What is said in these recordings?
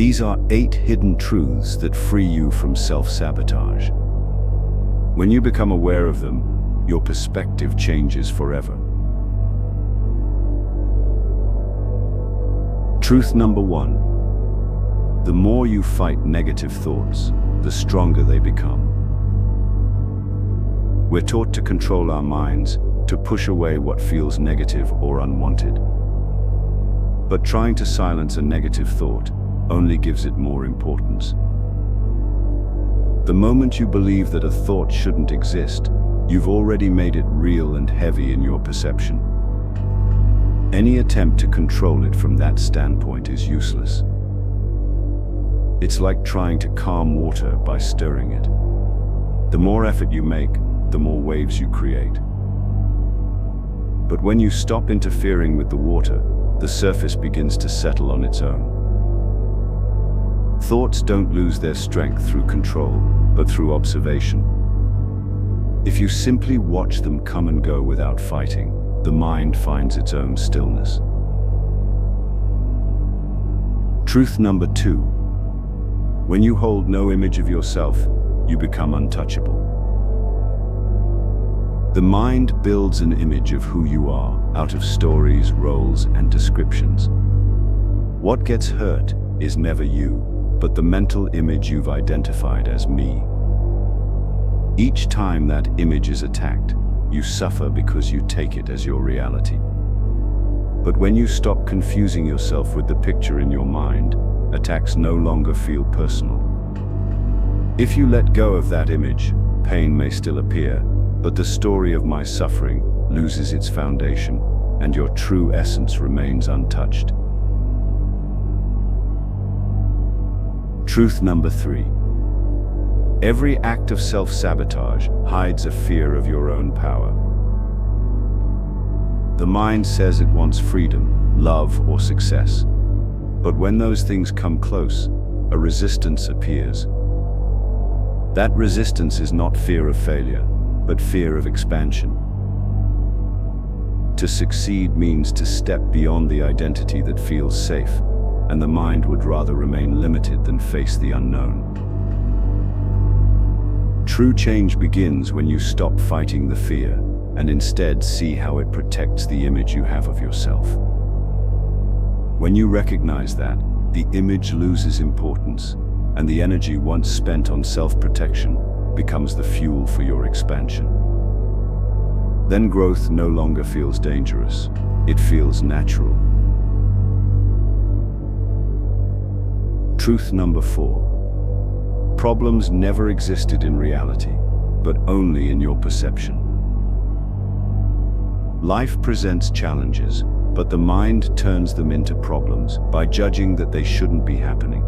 These are 8 hidden truths that free you from self-sabotage. When you become aware of them, your perspective changes forever. Truth number 1. The more you fight negative thoughts, the stronger they become. We're taught to control our minds, to push away what feels negative or unwanted. But trying to silence a negative thought only gives it more importance. The moment you believe that a thought shouldn't exist, you've already made it real and heavy in your perception. Any attempt to control it from that standpoint is useless. It's like trying to calm water by stirring it. The more effort you make, the more waves you create. But when you stop interfering with the water, the surface begins to settle on its own. Thoughts don't lose their strength through control, but through observation. If you simply watch them come and go without fighting, the mind finds its own stillness. Truth number 2. When you hold no image of yourself, you become untouchable. The mind builds an image of who you are out of stories, roles, and descriptions. What gets hurt is never you, but the mental image you've identified as me. Each time that image is attacked, you suffer because you take it as your reality. But when you stop confusing yourself with the picture in your mind, attacks no longer feel personal. If you let go of that image, pain may still appear, but the story of my suffering loses its foundation, and your true essence remains untouched. Truth number 3. Every act of self-sabotage hides a fear of your own power. The mind says it wants freedom, love, or success. But when those things come close, a resistance appears. That resistance is not fear of failure, but fear of expansion. To succeed means to step beyond the identity that feels safe, and the mind would rather remain limited than face the unknown. True change begins when you stop fighting the fear and instead see how it protects the image you have of yourself. When you recognize that, the image loses importance, and the energy once spent on self-protection becomes the fuel for your expansion. Then growth no longer feels dangerous, it feels natural. Truth number 4. Problems never existed in reality, but only in your perception. Life presents challenges, but the mind turns them into problems by judging that they shouldn't be happening.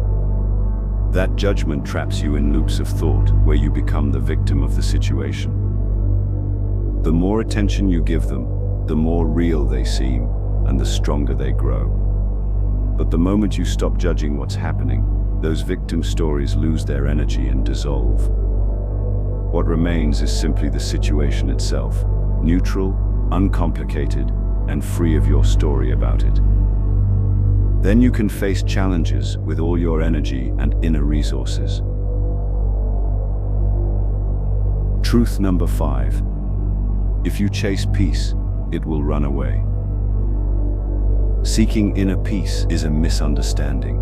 That judgment traps you in loops of thought where you become the victim of the situation. The more attention you give them, the more real they seem, and the stronger they grow. But the moment you stop judging what's happening, those victim stories lose their energy and dissolve. What remains is simply the situation itself, neutral, uncomplicated, and free of your story about it. Then you can face challenges with all your energy and inner resources. Truth number 5. If you chase peace, it will run away. Seeking inner peace is a misunderstanding.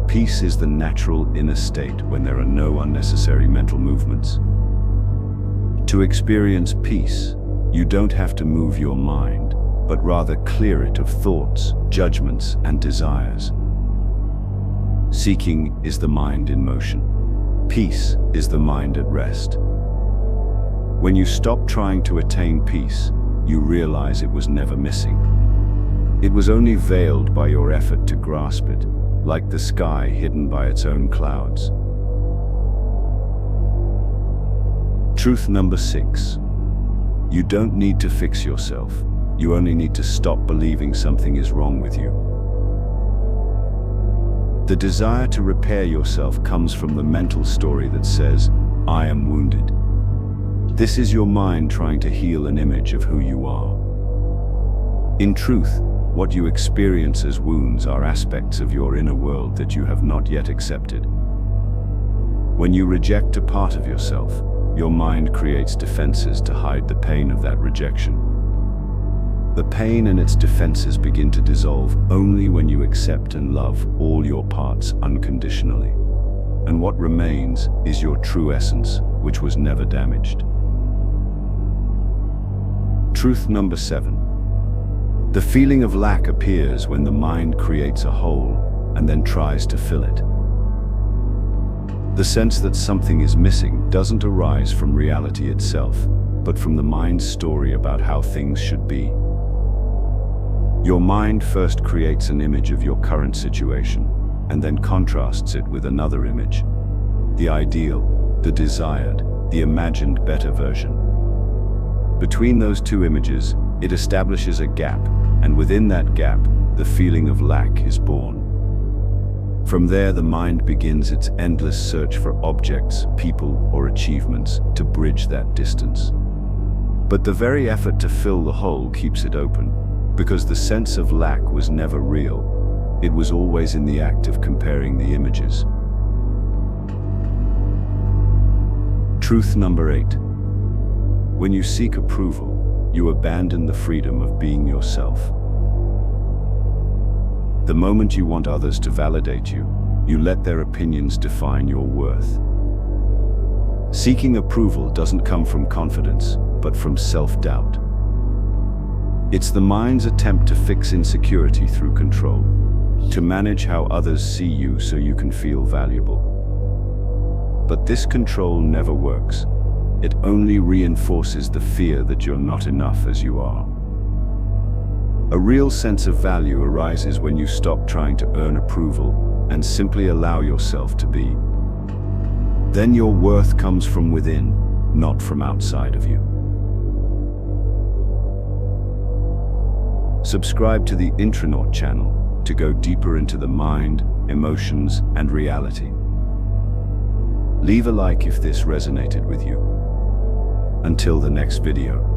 Peace is the natural inner state when there are no unnecessary mental movements. To experience peace, you don't have to move your mind, but rather clear it of thoughts, judgments, and desires. Seeking is the mind in motion. Peace is the mind at rest. When you stop trying to attain peace, you realize it was never missing. It was only veiled by your effort to grasp it, like the sky hidden by its own clouds. Truth number 6. You don't need to fix yourself. You only need to stop believing something is wrong with you. The desire to repair yourself comes from the mental story that says, "I am wounded." This is your mind trying to heal an image of who you are. In truth, What you experience as wounds are aspects of your inner world that you have not yet accepted. When you reject a part of yourself, your mind creates defenses to hide the pain of that rejection. The pain and its defenses begin to dissolve only when you accept and love all your parts unconditionally. And what remains is your true essence, which was never damaged. Truth number 7. The feeling of lack appears when the mind creates a hole and then tries to fill it. The sense that something is missing doesn't arise from reality itself, but from the mind's story about how things should be. Your mind first creates an image of your current situation, and then contrasts it with another image. The ideal, the desired, the imagined better version. Between those two images, it establishes a gap, and within that gap, the feeling of lack is born. From there, the mind begins its endless search for objects, people, or achievements to bridge that distance. But the very effort to fill the hole keeps it open, because the sense of lack was never real. It was always in the act of comparing the images. Truth number 8. When you seek approval, you abandon the freedom of being yourself. The moment you want others to validate you, you let their opinions define your worth. Seeking approval doesn't come from confidence, but from self-doubt. It's the mind's attempt to fix insecurity through control, to manage how others see you so you can feel valuable. But this control never works. It only reinforces the fear that you're not enough as you are. A real sense of value arises when you stop trying to earn approval and simply allow yourself to be. Then your worth comes from within, not from outside of you. Subscribe to the Intronaut channel to go deeper into the mind, emotions, and reality. Leave a like if this resonated with you. Until the next video.